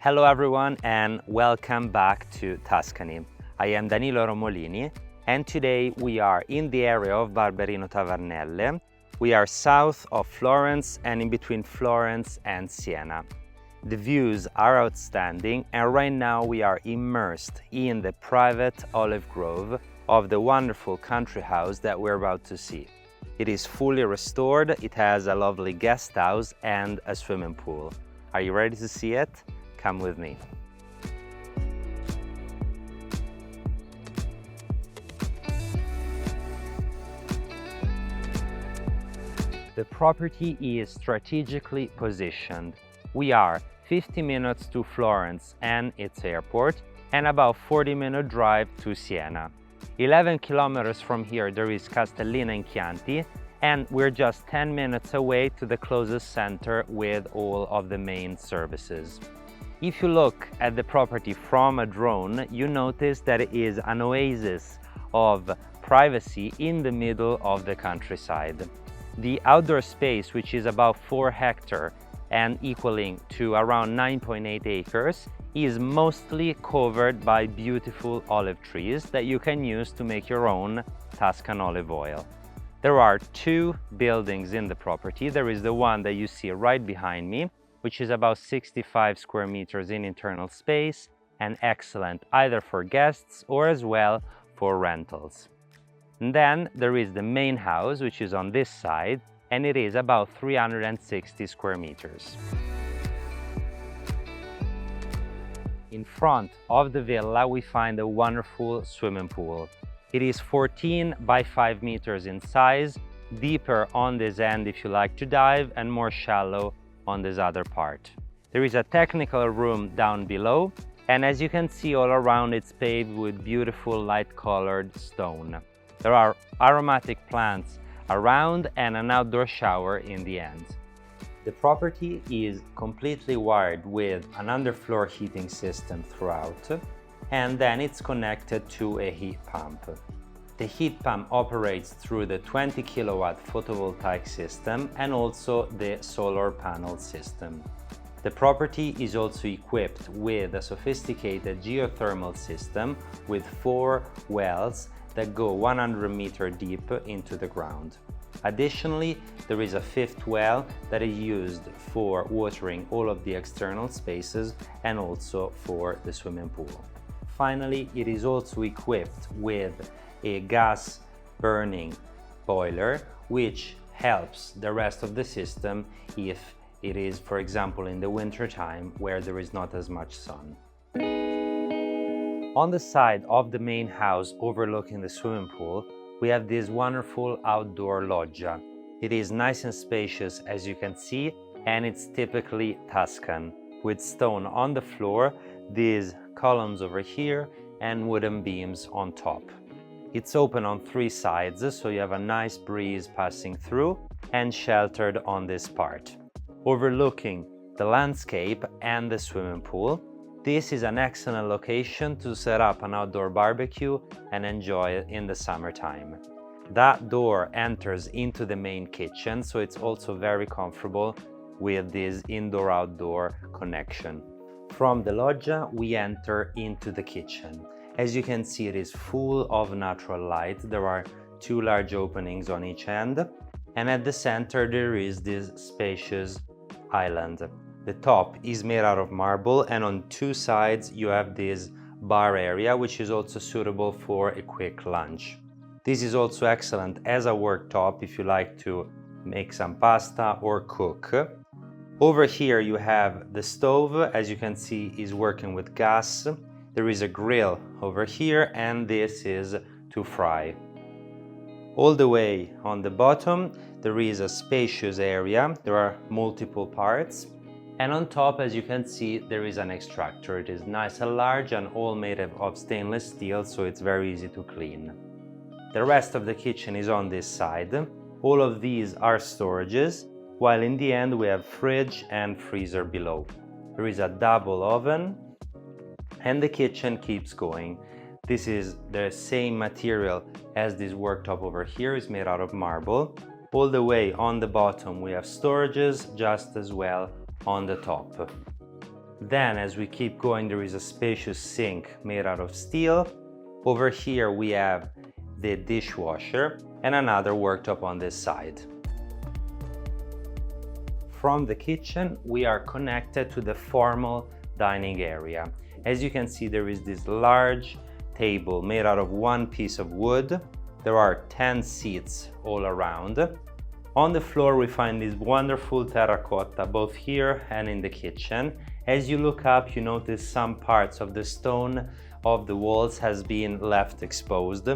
Hello everyone and welcome back to Tuscany. I am Danilo Romolini and today we are in the area of Tavarnelle. We are south of Florence and in between Florence and Siena. The views are outstanding and right now we are immersed in the private olive grove of the wonderful country house that we're about to see. It is fully restored, it has a lovely guest house and a swimming pool. Are you ready to see it? Come with me. The property is strategically positioned. We are 50 minutes to Florence and its airport and about 40-minute drive to Siena. 11 kilometers from here there is Castellina and Chianti, and we're just 10 minutes away to the closest center with all of the main services. If you look at the property from a drone, you notice that it is an oasis of privacy in the middle of the countryside. The outdoor space, which is about 4 hectares and equaling to around 9.8 acres, is mostly covered by beautiful olive trees that you can use to make your own Tuscan olive oil. There are 2 buildings in the property. There is the one that you see right behind me, which is about 65 square meters in internal space and excellent either for guests or as well for rentals. And then there is the main house, which is on this side, and it is about 360 square meters. In front of the villa, we find a wonderful swimming pool. It is 14 by 5 meters in size, deeper on this end if you like to dive, and more shallow on this other part. There is a technical room down below, and as you can see all around it's paved with beautiful light-colored stone. There are aromatic plants around and an outdoor shower in the end. The property is completely wired with an underfloor heating system throughout, and then it's connected to a heat pump. The heat pump operates through the 20 kilowatt photovoltaic system and also the solar panel system. The property is also equipped with a sophisticated geothermal system with 4 wells that go 100 meters deep into the ground. Additionally, there is a 5th well that is used for watering all of the external spaces and also for the swimming pool. Finally, it is also equipped with a gas burning boiler, which helps the rest of the system if it is, for example, in the winter time where there is not as much sun. On the side of the main house overlooking the swimming pool, we have this wonderful outdoor loggia. It is nice and spacious, as you can see, and it's typically Tuscan, with stone on the floor, these columns over here, and wooden beams on top. It's open on 3 sides, so you have a nice breeze passing through and sheltered on this part. Overlooking the landscape and the swimming pool, this is an excellent location to set up an outdoor barbecue and enjoy it in the summertime. That door enters into the main kitchen, so it's also very comfortable with this indoor-outdoor connection. From the loggia, we enter into the kitchen. As you can see, it is full of natural light. There are 2 large openings on each end, and at the center there is this spacious island. The top is made out of marble, and on 2 sides you have this bar area, which is also suitable for a quick lunch. This is also excellent as a worktop if you like to make some pasta or cook. Over here you have the stove, as you can see, is working with gas. There is a grill over here, and this is to fry. All the way on the bottom there is a spacious area. There are multiple parts. And on top, as you can see, there is an extractor. It is nice and large and all made of stainless steel, so it's very easy to clean. The rest of the kitchen is on this side. All of these are storages, while in the end we have fridge and freezer below. There is a double oven, and the kitchen keeps going. This is the same material as this worktop over here, is made out of marble. All the way on the bottom we have storages, just as well on the top. Then as we keep going, there is a spacious sink made out of steel. Over here we have the dishwasher and another worktop on this side. From the kitchen, we are connected to the formal dining area. As you can see, there is this large table made out of one piece of wood. There are 10 seats all around. On the floor, we find this wonderful terracotta, both here and in the kitchen. As you look up, you notice some parts of the stone of the walls has been left exposed,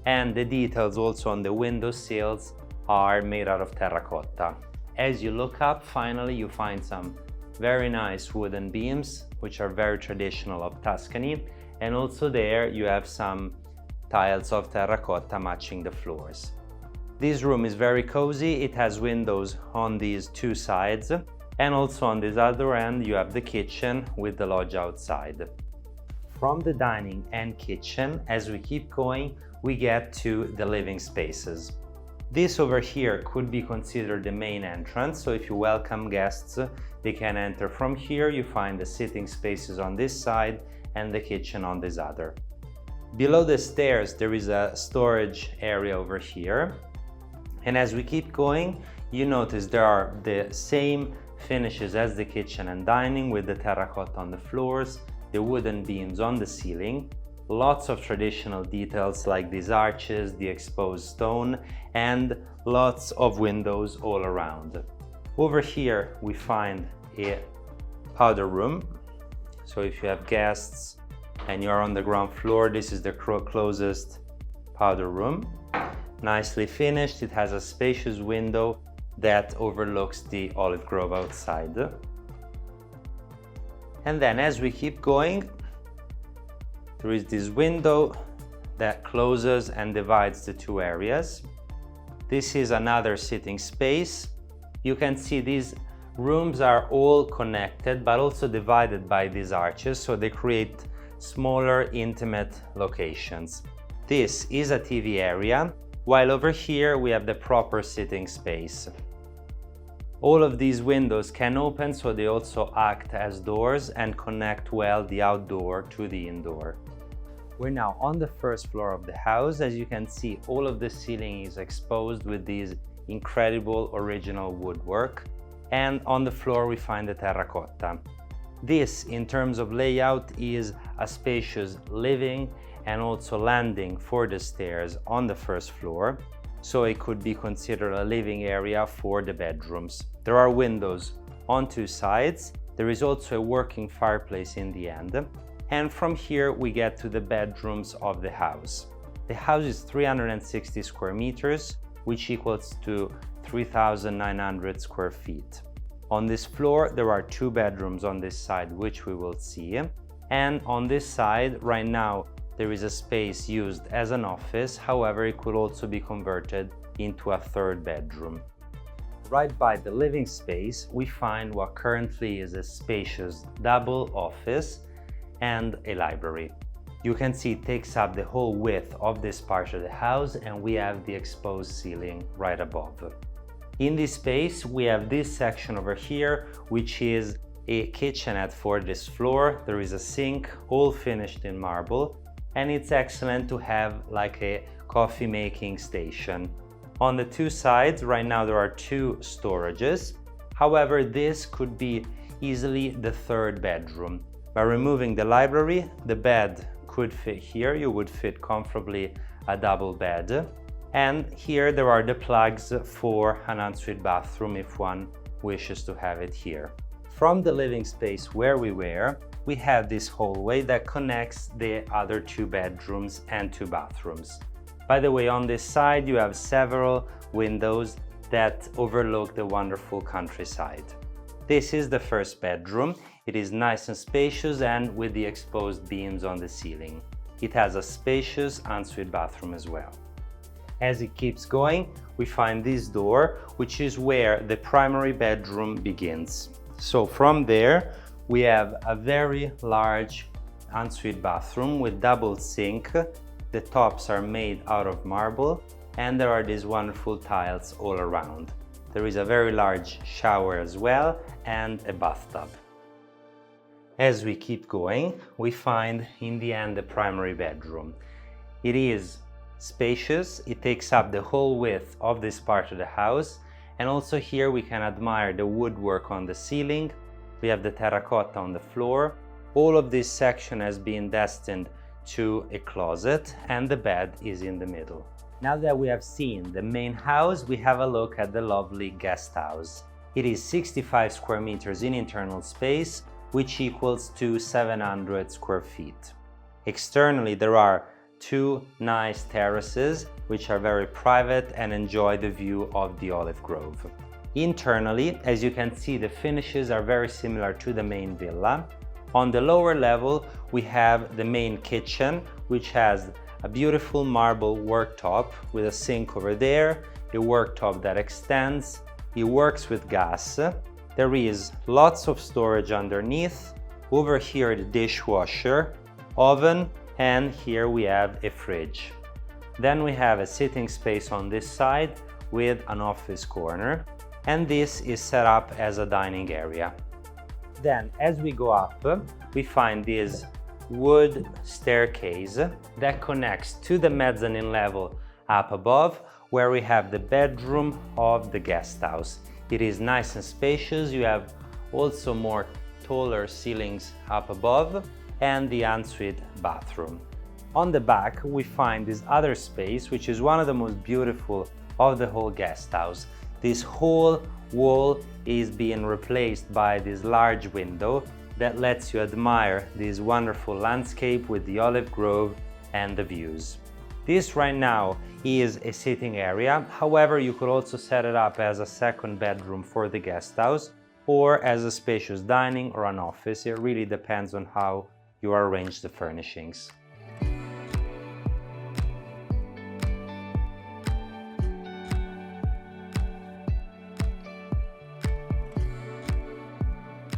and the details also on the window sills are made out of terracotta. As you look up, finally you find some very nice wooden beams, which are very traditional of Tuscany, and also there you have some tiles of terracotta matching the floors. This room is very cozy. It has windows on these two sides, and also on this other end you have the kitchen with the lodge outside. From the dining and kitchen, as we keep going, we get to the living spaces. This over here could be considered the main entrance, so if you welcome guests, they can enter from here. You find the sitting spaces on this side and the kitchen on this other. Below the stairs, there is a storage area over here. And as we keep going, you notice there are the same finishes as the kitchen and dining, with the terracotta on the floors, the wooden beams on the ceiling, lots of traditional details like these arches, the exposed stone, and lots of windows all around. Over here we find a powder room. So if you have guests and you're on the ground floor, this is the closest powder room. Nicely finished. It has a spacious window that overlooks the olive grove outside. And then as we keep going, there is this window that closes and divides the two areas. This is another sitting space. You can see these rooms are all connected but also divided by these arches, so they create smaller, intimate locations. This is a TV area, while over here we have the proper sitting space. All of these windows can open, so they also act as doors and connect well the outdoor to the indoor. We're now on the first floor of the house. As you can see, all of the ceiling is exposed with these incredible original woodwork, and on the floor we find the terracotta. This, in terms of layout, is a spacious living and also landing for the stairs on the first floor, so it could be considered a living area for the bedrooms. There are windows on two sides. There is also a working fireplace in the end. And from here we get to the bedrooms of the house. The house is 360 square meters, which equals to 3,900 square feet. On this floor there are two bedrooms on this side, which we will see. And on this side right now there is a space used as an office. However, it could also be converted into a third bedroom. Right by the living space, we find what currently is a spacious double office and a library. You can see it takes up the whole width of this part of the house, and we have the exposed ceiling right above. In this space, we have this section over here, which is a kitchenette for this floor. There is a sink, all finished in marble, and it's excellent to have like a coffee making station. On the two sides, right now there are two storages. However, this could be easily the third bedroom. By removing the library, the bed could fit here. You would fit comfortably a double bed. And here there are the plugs for an ensuite bathroom if one wishes to have it here. From the living space where we were, we have this hallway that connects the other two bedrooms and two bathrooms. By the way, on this side you have several windows that overlook the wonderful countryside. This is the first bedroom. It is nice and spacious and with the exposed beams on the ceiling. It has a spacious ensuite bathroom as well. As it keeps going, we find this door, which is where the primary bedroom begins. So from there, we have a very large ensuite bathroom with double sink. The tops are made out of marble, and there are these wonderful tiles all around. There is a very large shower as well and a bathtub. As we keep going, we find in the end the primary bedroom. It is spacious, it takes up the whole width of this part of the house, and also here we can admire the woodwork on the ceiling. We have the terracotta on the floor. All of this section has been destined to a closet, and the bed is in the middle. Now that we have seen the main house, we have a look at the lovely guest house. It is 65 square meters in internal space, which equals to 700 square feet. Externally, there are two nice terraces, which are very private and enjoy the view of the olive grove. Internally, as you can see, the finishes are very similar to the main villa. On the lower level, we have the main kitchen, which has a beautiful marble worktop with a sink over there, a worktop that extends. It works with gas. There is lots of storage underneath. Over here, the dishwasher, oven, and here we have a fridge. Then we have a sitting space on this side with an office corner, and this is set up as a dining area. Then, as we go up, we find this wood staircase that connects to the mezzanine level up above, where we have the bedroom of the guest house. It is nice and spacious. You have also more taller ceilings up above and the ensuite bathroom. On the back, we find this other space, which is one of the most beautiful of the whole guest house. This whole wall is being replaced by this large window that lets you admire this wonderful landscape with the olive grove and the views. This right now is a sitting area. However, you could also set it up as a second bedroom for the guest house or as a spacious dining or an office. It really depends on how you arrange the furnishings.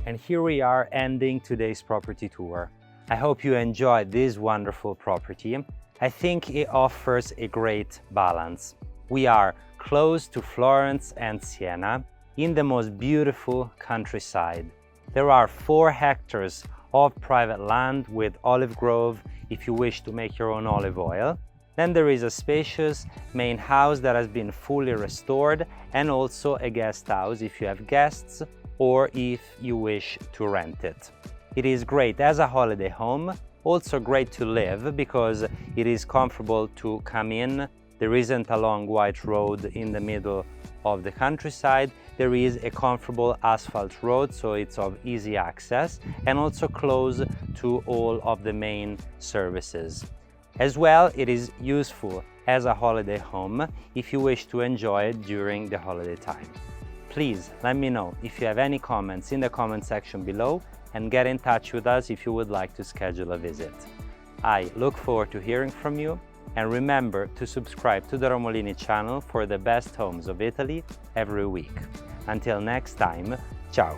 And here we are ending today's property tour. I hope you enjoyed this wonderful property. I think it offers a great balance. We are close to Florence and Siena in the most beautiful countryside. There are 4 hectares of private land with olive grove if you wish to make your own olive oil. Then there is a spacious main house that has been fully restored, and also a guest house if you have guests or if you wish to rent it. It is great as a holiday home, also great to live because it is comfortable to come in. There isn't a long white road in the middle of the countryside. There is a comfortable asphalt road, so it's of easy access and also close to all of the main services. As well, it is useful as a holiday home if you wish to enjoy it during the holiday time. Please let me know if you have any comments in the comment section below, and get in touch with us if you would like to schedule a visit. I look forward to hearing from you, and remember to subscribe to the Romolini channel for the best homes of Italy every week. Until next time, ciao!